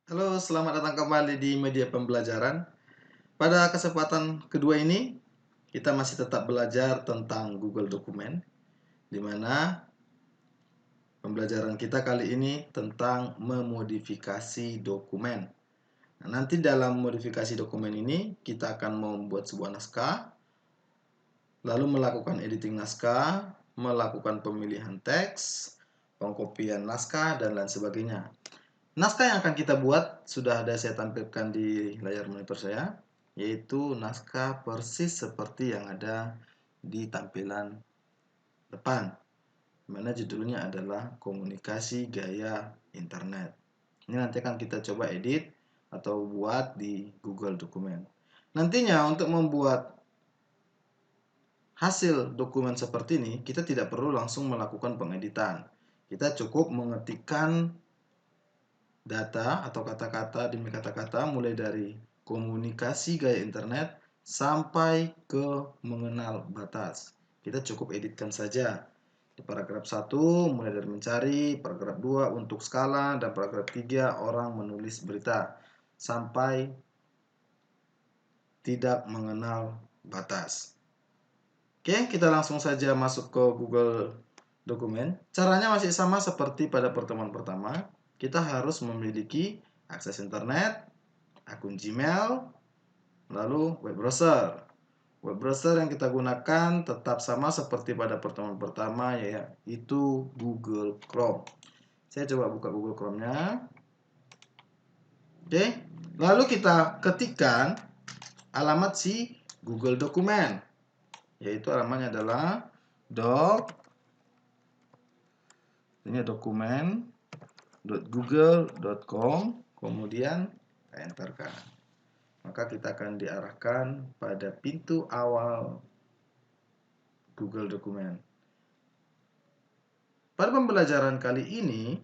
Halo, selamat datang kembali di media pembelajaran. Pada kesempatan kedua ini, kita masih tetap belajar tentang Google Dokumen, di mana pembelajaran kita kali ini tentang memodifikasi dokumen. Nah, nanti dalam modifikasi dokumen ini, kita akan membuat sebuah naskah, lalu melakukan editing naskah, melakukan pemilihan teks, pengkopian naskah, dan lain sebagainya. Naskah yang akan kita buat sudah ada saya tampilkan di layar monitor saya, yaitu naskah persis seperti yang ada di tampilan depan, mana judulnya adalah komunikasi gaya internet. Ini nanti akan kita coba edit atau buat di Google Dokumen. Nantinya untuk membuat hasil dokumen seperti ini, kita tidak perlu langsung melakukan pengeditan. Kita cukup mengetikkan data atau kata-kata demi kata-kata mulai dari komunikasi gaya internet sampai ke mengenal batas. Kita cukup editkan saja. Di paragraf 1 mulai dari mencari, paragraf 2 untuk skala, dan paragraf 3 orang menulis berita sampai tidak mengenal batas. Oke, kita langsung saja masuk ke Google Dokumen. Caranya masih sama seperti pada pertemuan pertama. Kita harus memiliki akses internet, akun Gmail, lalu web browser. Web browser yang kita gunakan tetap sama seperti pada pertemuan pertama, yaitu Google Chrome. Saya coba buka Google Chrome-nya. Oke, lalu kita ketikkan alamat si Google Dokumen, yaitu alamatnya adalah dokumen.google.com, kemudian kita enterkan. Maka kita akan diarahkan pada pintu awal Google Dokumen. Pada pembelajaran kali ini,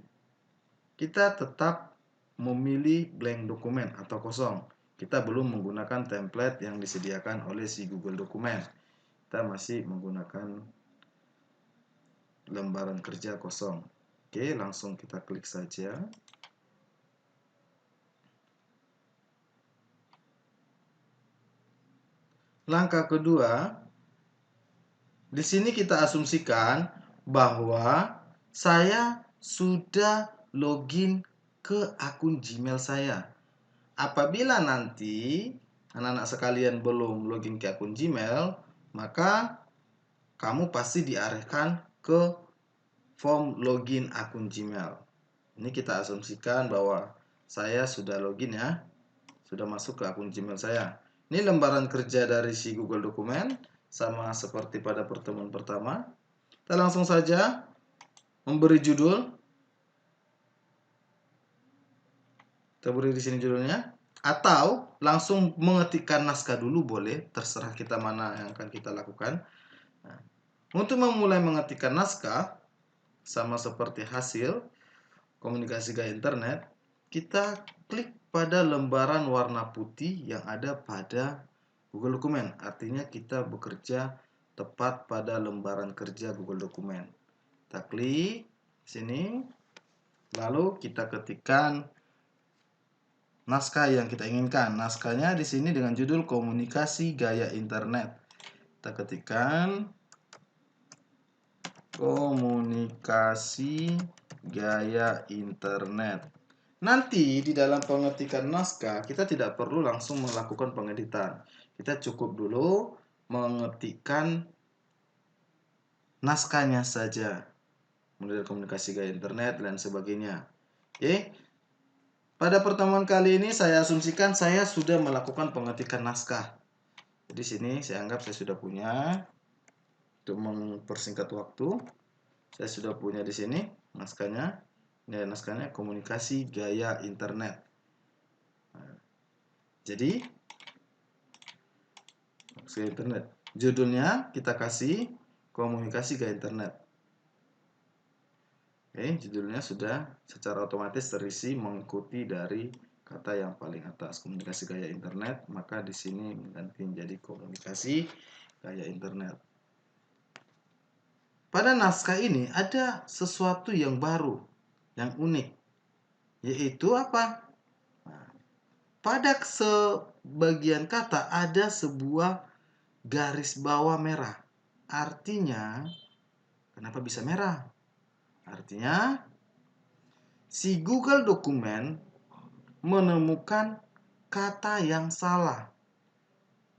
kita tetap memilih blank dokumen atau kosong. Kita belum menggunakan template yang disediakan oleh si Google Dokumen. Kita masih menggunakan lembaran kerja kosong. Oke, langsung kita klik saja. Langkah kedua, di sini kita asumsikan bahwa saya sudah login ke akun Gmail saya. Apabila nanti anak-anak sekalian belum login ke akun Gmail, maka kamu pasti diarahkan ke form login akun Gmail. Ini kita asumsikan bahwa saya sudah login ya, sudah masuk ke akun Gmail saya. Ini lembaran kerja dari si Google Dokumen, sama seperti pada pertemuan pertama. Kita langsung saja memberi judul. Kita beri di sini judulnya. Atau langsung mengetikkan naskah dulu boleh, terserah kita mana yang akan kita lakukan. Nah, untuk memulai mengetikkan naskah, sama seperti hasil komunikasi gaya internet, kita klik pada lembaran warna putih yang ada pada Google Dokumen. Artinya kita bekerja tepat pada lembaran kerja Google Dokumen. Kita klik sini, lalu kita ketikkan naskah yang kita inginkan. Naskahnya di sini dengan judul komunikasi gaya internet. Kita ketikkan komunikasi gaya internet. Nanti di dalam pengetikan naskah kita tidak perlu langsung melakukan pengeditan. Kita cukup dulu mengetikkan naskahnya saja, mulai dari komunikasi gaya internet dan sebagainya. Oke. Pada pertemuan kali ini saya asumsikan saya sudah melakukan pengetikan naskah. Jadi sini saya anggap saya sudah punya. Untuk mempersingkat waktu, saya sudah punya di sini naskahnya. Ini naskahnya komunikasi gaya internet. Jadi gaya internet. Judulnya kita kasih komunikasi gaya internet. Oke, judulnya sudah secara otomatis terisi mengikuti dari kata yang paling atas, komunikasi gaya internet, maka di sini ganti menjadi komunikasi gaya internet. Pada naskah ini ada sesuatu yang baru, yang unik, yaitu apa? pada sebagian kata ada sebuah garis bawah merah. Artinya, kenapa bisa merah? Artinya, si Google Dokumen menemukan kata yang salah.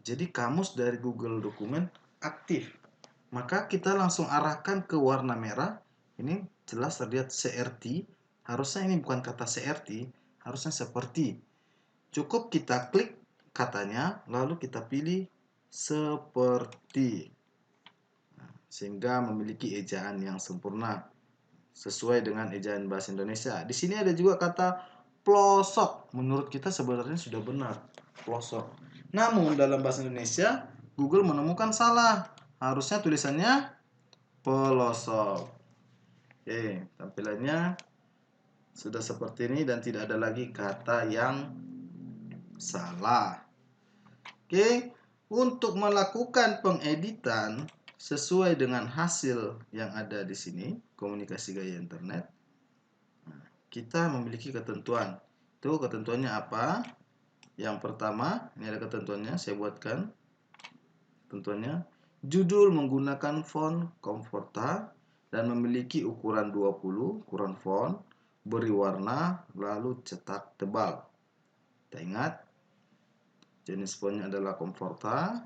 Jadi kamus dari Google Dokumen aktif. Maka kita langsung arahkan ke warna merah. Ini jelas terlihat CRT. Harusnya ini bukan kata CRT, harusnya seperti. Cukup kita klik katanya, lalu kita pilih seperti. Sehingga memiliki ejaan yang sempurna sesuai dengan ejaan bahasa Indonesia. Di sini ada juga kata pelosok. Menurut kita sebenarnya sudah benar, pelosok. Namun dalam bahasa Indonesia, Google menemukan salah. Harusnya tulisannya pelosok. Oke, tampilannya sudah seperti ini dan tidak ada lagi kata yang salah. Oke, untuk melakukan pengeditan sesuai dengan hasil yang ada di sini, komunikasi gaya internet, kita memiliki ketentuan. Itu ketentuannya apa? Yang pertama, ini ada ketentuannya, saya buatkan ketentuannya. Judul menggunakan font Comforta dan memiliki ukuran 20, ukuran font, beri warna, lalu cetak tebal. Kita ingat, jenis fontnya adalah Comforta,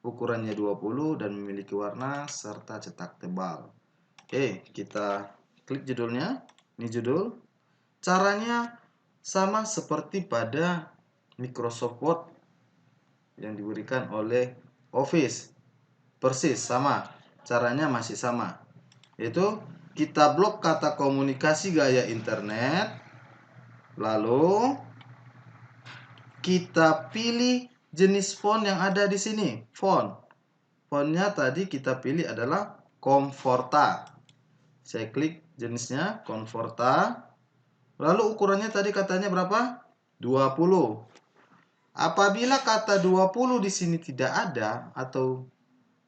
ukurannya 20 dan memiliki warna serta cetak tebal. Oke, kita klik judulnya. Ini judul. Caranya sama seperti pada Microsoft Word yang diberikan oleh Office. Persis sama. Caranya masih sama. Yaitu kita blok kata komunikasi gaya internet. Lalu kita pilih jenis font yang ada di sini. Fontnya tadi kita pilih adalah Comforta. Saya klik jenisnya Comforta. Lalu ukurannya tadi katanya berapa? 20. Apabila kata 20 di sini tidak ada atau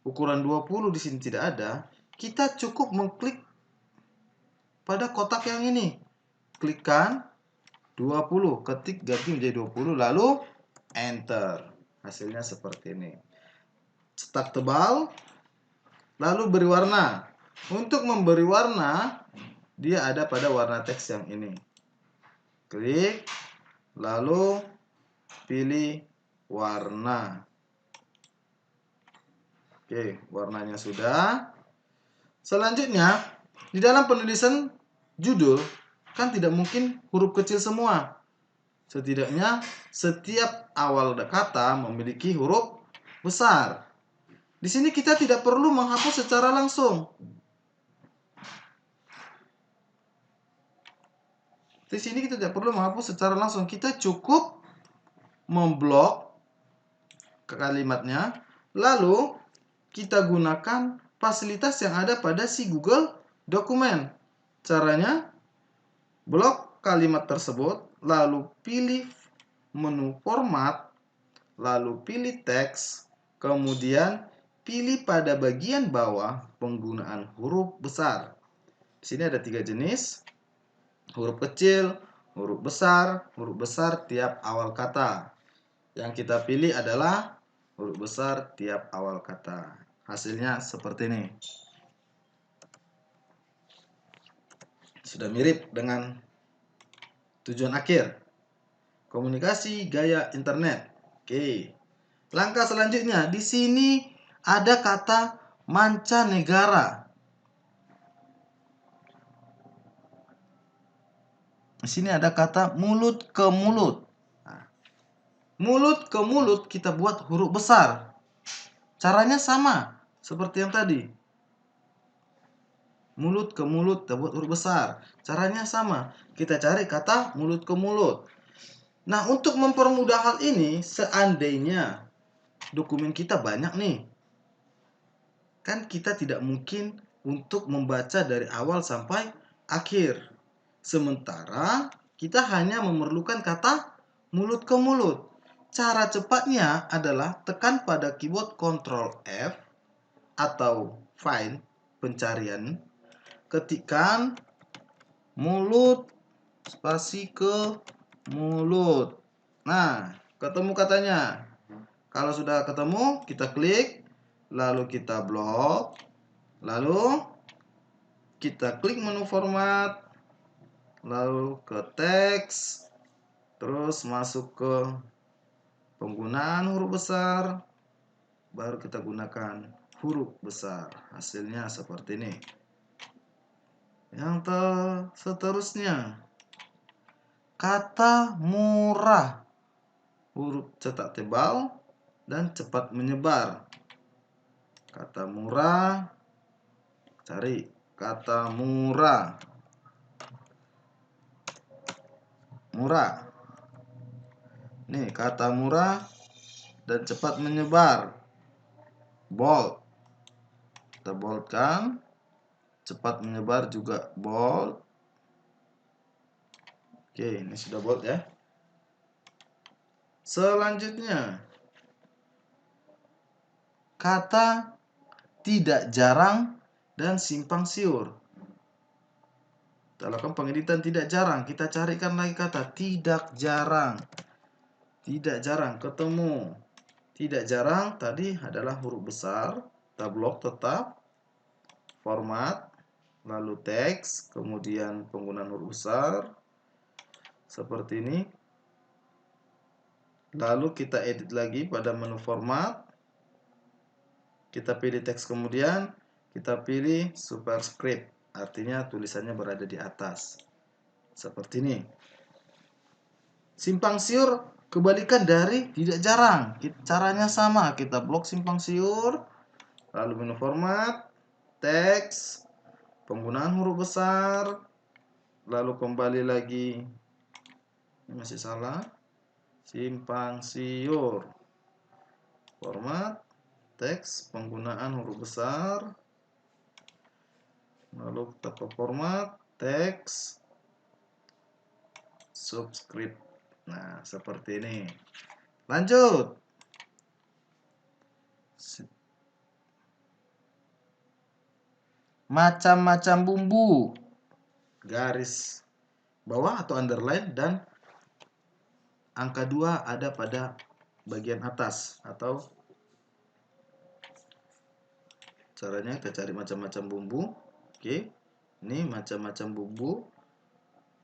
ukuran 20 di sini tidak ada, kita cukup mengklik pada kotak yang ini. Klikkan 20, ketik ganti menjadi 20 lalu enter. Hasilnya seperti ini. Cetak tebal, lalu beri warna. Untuk memberi warna, dia ada pada warna teks yang ini. Klik, lalu pilih warna. Oke, warnanya sudah. Selanjutnya, di dalam penulisan judul, kan tidak mungkin huruf kecil semua. Setidaknya, setiap awal kata memiliki huruf besar. Di sini kita tidak perlu menghapus secara langsung. Di sini kita tidak perlu menghapus secara langsung. Kita cukup memblok kalimatnya, lalu kita gunakan fasilitas yang ada pada si Google Dokumen. Caranya, blok kalimat tersebut, lalu pilih menu format, lalu pilih teks, kemudian pilih pada bagian bawah penggunaan huruf besar. Di sini ada 3 jenis, huruf kecil, huruf besar tiap awal kata. Yang kita pilih adalah huruf besar tiap awal kata. Hasilnya seperti ini. Sudah mirip dengan tujuan akhir. Komunikasi gaya internet. Oke. Langkah selanjutnya, di sini ada kata mancanegara. Di sini ada kata mulut ke mulut. Nah, mulut ke mulut kita buat huruf besar. Caranya sama seperti yang tadi. Mulut ke mulut kita buat huruf besar. Caranya sama. Kita cari kata mulut ke mulut. Nah, untuk mempermudah hal ini, seandainya dokumen kita banyak nih, kan kita tidak mungkin untuk membaca dari awal sampai akhir. Sementara kita hanya memerlukan kata mulut ke mulut. Cara cepatnya adalah tekan pada keyboard Ctrl F atau find pencarian, ketikkan mulut spasi ke mulut. Nah, ketemu katanya. Kalau sudah ketemu, kita klik, lalu kita blok, lalu kita klik menu format, lalu ke teks, terus masuk ke penggunaan huruf besar, baru kita gunakan huruf besar. Hasilnya seperti ini. Yang seterusnya, kata murah, huruf cetak tebal dan cepat menyebar. Kata murah, cari kata murah. Murah. Nih, kata murah dan cepat menyebar. Bold. Kita boldkan. Cepat menyebar juga bold. Oke, ini sudah bold ya. Selanjutnya, kata tidak jarang dan simpang siur. Kita lakukan pengeditan tidak jarang. Kita carikan lagi kata tidak jarang. Tidak jarang ketemu. Tidak jarang tadi adalah huruf besar. Kita blok tetap. Format. Lalu teks. Kemudian penggunaan huruf besar. Seperti ini. Lalu kita edit lagi pada menu format. Kita pilih teks kemudian. Kita pilih superscript. Artinya tulisannya berada di atas. Seperti ini. Simpang siur kebalikan dari tidak jarang. Caranya sama. Kita blok simpang siur. Lalu menu format. Teks. Penggunaan huruf besar. Lalu kembali lagi. Ini masih salah. Simpang siur. Format. Teks. Penggunaan huruf besar. Lalu kita ke format. Teks. Subscript. Nah, seperti ini. Lanjut. Macam-macam bumbu. Garis bawah atau underline dan angka 2 ada pada bagian atas. Atau caranya kita cari macam-macam bumbu. Oke. Ini macam-macam bumbu.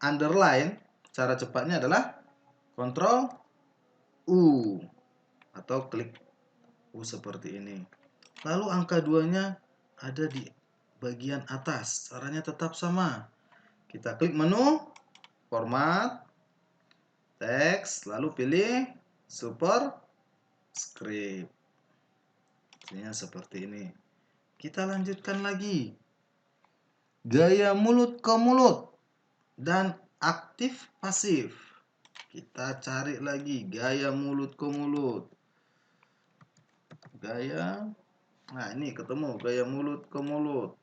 Underline, cara cepatnya adalah Ctrl U atau klik U seperti ini. Lalu angka 2-nya ada di bagian atas. Caranya tetap sama. Kita klik menu format, teks, lalu pilih superscript. Ini seperti ini. Kita lanjutkan lagi. Gaya mulut ke mulut dan aktif pasif. Kita cari lagi gaya mulut ke mulut. Gaya. Nah, ini ketemu gaya mulut ke mulut.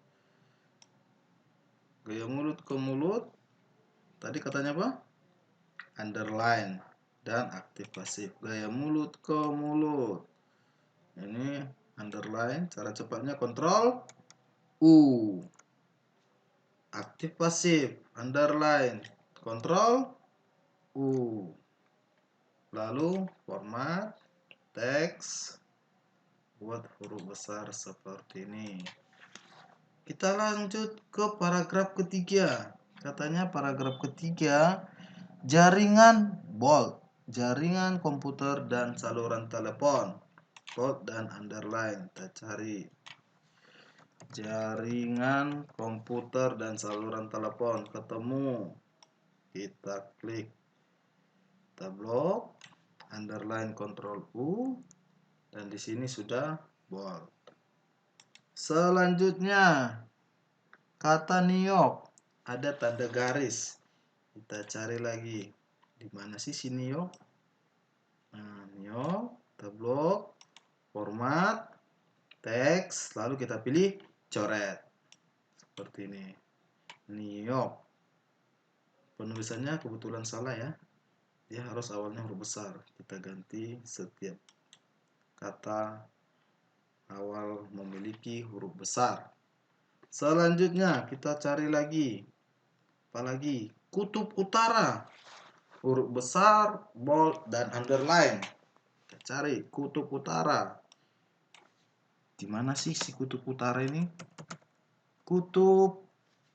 Gaya mulut ke mulut. Tadi katanya apa? Underline dan aktif pasif. Gaya mulut ke mulut. Ini underline. Cara cepatnya Ctrl U. Aktif pasif. Underline. Ctrl U. Lalu format teks. Buat huruf besar seperti ini. Kita lanjut ke paragraf ketiga. Katanya paragraf ketiga, jaringan bold, jaringan komputer dan saluran telepon. Bold dan underline. Kita cari jaringan komputer dan saluran telepon. Ketemu. Kita klik. Kita blok. Underline Ctrl U. Dan di sini sudah bold. Selanjutnya, kata New York. Ada tanda garis. Kita cari lagi. Di mana sih si New York? Nah, New York. Kita blok. Format. Teks. Lalu kita pilih coret. Seperti ini. New York. Penulisannya kebetulan salah ya. Dia harus awalnya huruf besar. Kita ganti setiap kata awal memiliki huruf besar. Selanjutnya kita cari lagi. Apalagi kutub utara. huruf besar, bold, dan underline. Kita cari kutub utara. Di mana sih si kutub utara ini? Kutub,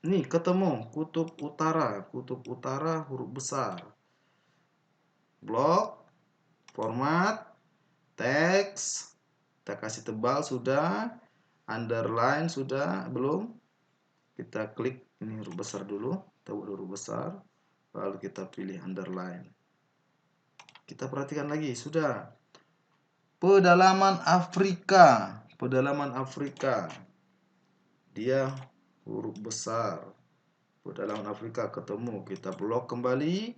nih ketemu kutub utara huruf besar. Blok, format, teks, kita kasih tebal sudah, underline sudah, belum? Kita klik ini huruf besar dulu, kita buat huruf besar, lalu kita pilih underline. Kita perhatikan lagi, sudah. Pedalaman Afrika, dia huruf besar. Pedalaman Afrika ketemu, kita blok kembali,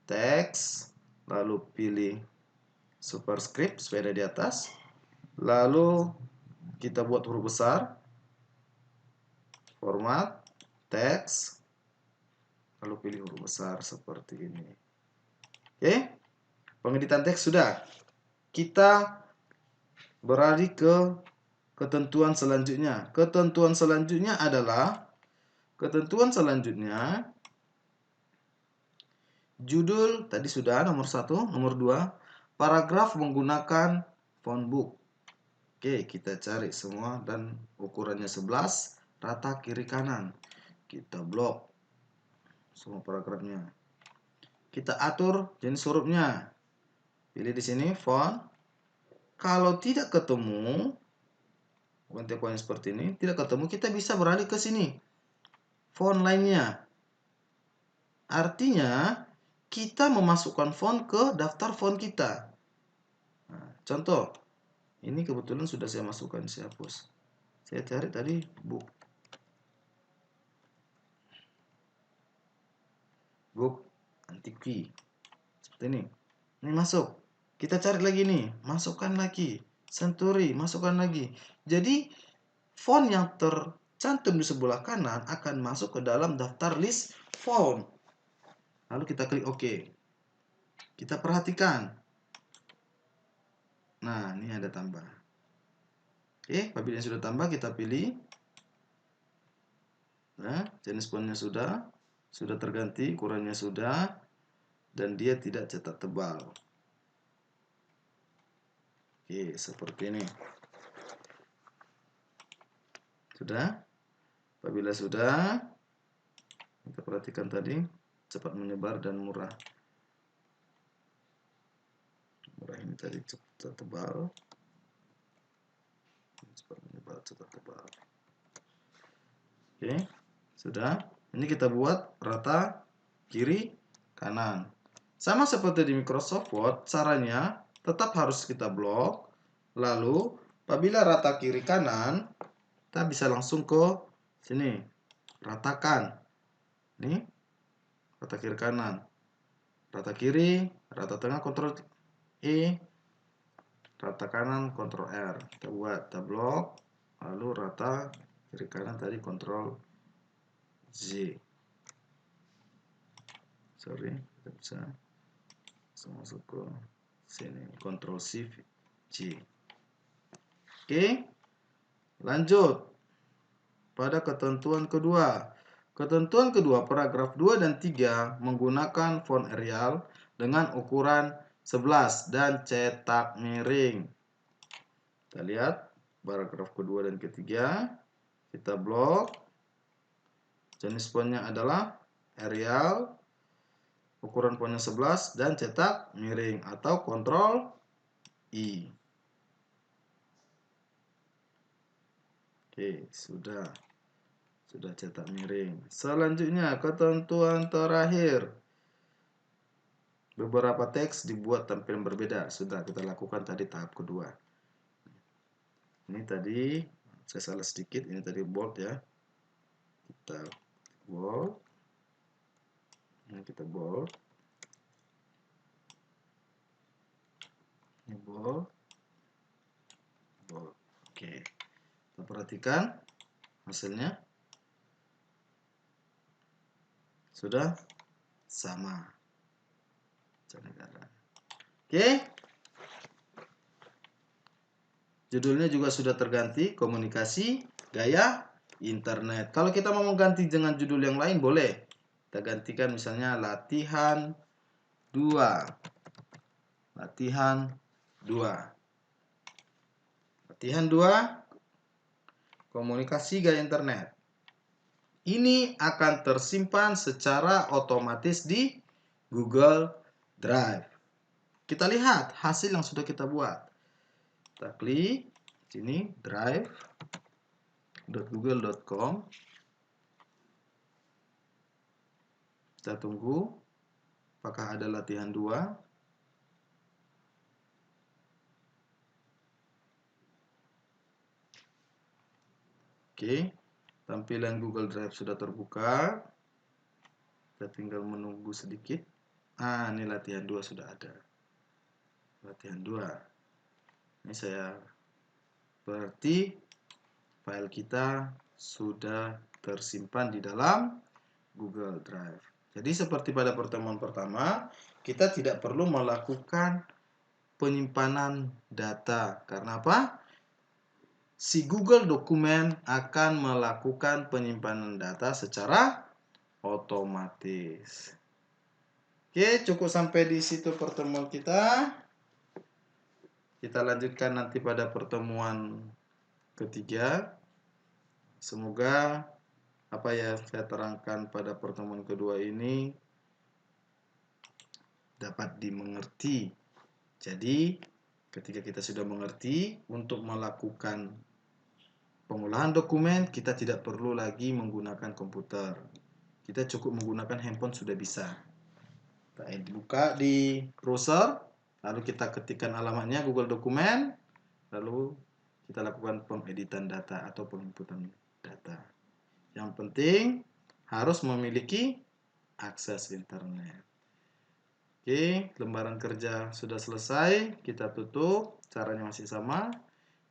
teks, lalu pilih superscript supaya ada di atas, lalu kita buat huruf besar, format, teks, lalu pilih huruf besar seperti ini. Oke, pengeditan teks sudah. Kita beralih ke ketentuan selanjutnya. Ketentuan selanjutnya judul tadi sudah nomor 1, nomor 2, paragraf menggunakan font book. Oke, kita cari semua dan ukurannya 11, rata kiri kanan. Kita blok semua paragrafnya. Kita atur jenis hurufnya. Pilih di sini font. Kalau tidak ketemu, konten-konten seperti ini tidak ketemu, kita bisa beralih ke sini. Font lainnya. Artinya, kita memasukkan font ke daftar font kita. Nah, contoh, ini kebetulan sudah saya masukkan, saya hapus. Saya cari tadi book antiqui. Seperti ini. Ini masuk. Kita cari lagi nih, masukkan lagi. Century, masukkan lagi. Jadi, font yang tercantum di sebelah kanan akan masuk ke dalam daftar list font. Lalu kita klik OK. Kita perhatikan. Nah, ini ada tambah. Oke, apabila sudah tambah, kita pilih. Nah, jenis fontnya sudah terganti, ukurannya sudah, dan dia tidak cetak tebal. Oke, seperti ini. Sudah? Apabila sudah, kita perhatikan tadi, cepat menyebar dan murah. Murah ini tadi cepat tebal. Cepat menyebar, cepat tebal. Oke, sudah. Ini kita buat rata kiri kanan. Sama seperti di Microsoft Word, caranya tetap harus kita blok. Lalu, apabila rata kiri kanan, kita bisa langsung ke sini, ratakan. Ini rata kiri kanan, rata kiri, rata tengah Ctrl E, rata kanan Ctrl R. Kita buat, kita blok, lalu rata kiri kanan tadi Ctrl Z. Sorry, kita bisa masuk ke sini, Ctrl Shift J. Oke, lanjut pada ketentuan kedua. Ketentuan kedua, paragraf 2 dan 3 menggunakan font Arial dengan ukuran 11 dan cetak miring. Kita lihat paragraf kedua dan ketiga. Kita blok. Jenis fontnya adalah Arial. Ukuran fontnya 11 dan cetak miring atau Ctrl I. Oke, sudah cetak miring. Selanjutnya, ketentuan terakhir. Beberapa teks dibuat tampilan berbeda. Sudah kita lakukan tadi tahap kedua. Ini tadi saya salah sedikit. Ini tadi bold ya. Kita bold. Ini kita bold. Ini bold. Bold. Oke. Kita perhatikan hasilnya. Sudah sama. Oke. Judulnya juga sudah terganti, komunikasi gaya internet. Kalau kita mau mengganti dengan judul yang lain boleh. Kita gantikan misalnya latihan 2. Latihan 2. Latihan 2. Komunikasi gaya internet. Ini akan tersimpan secara otomatis di Google Drive. Kita lihat hasil yang sudah kita buat. Kita klik sini drive.google.com. Kita tunggu apakah ada latihan 2. Oke, tampilan Google Drive sudah terbuka. Kita tinggal menunggu sedikit. Ini latihan 2 sudah ada. Latihan 2. Ini berarti file kita sudah tersimpan di dalam Google Drive. Jadi seperti pada pertemuan pertama, kita tidak perlu melakukan penyimpanan data. Karena apa? Si Google Dokumen akan melakukan penyimpanan data secara otomatis. Oke, cukup sampai di situ pertemuan kita. Kita lanjutkan nanti pada pertemuan ketiga. Semoga apa yang saya terangkan pada pertemuan kedua ini dapat dimengerti. Jadi, ketika kita sudah mengerti, untuk melakukan pengolahan dokumen, kita tidak perlu lagi menggunakan komputer. Kita cukup menggunakan handphone sudah bisa. Kita buka di browser, lalu kita ketikkan alamatnya Google Dokumen, lalu kita lakukan pengeditan data atau penginputan data. Yang penting harus memiliki akses internet. Oke, lembaran kerja sudah selesai. Kita tutup. Caranya masih sama.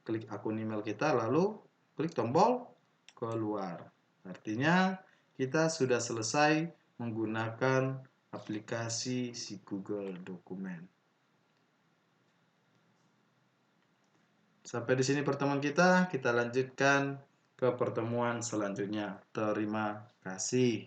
Klik akun email kita, lalu klik tombol keluar. Artinya kita sudah selesai menggunakan aplikasi si Google Dokumen. Sampai di sini pertemuan kita. Kita lanjutkan ke pertemuan selanjutnya. Terima kasih.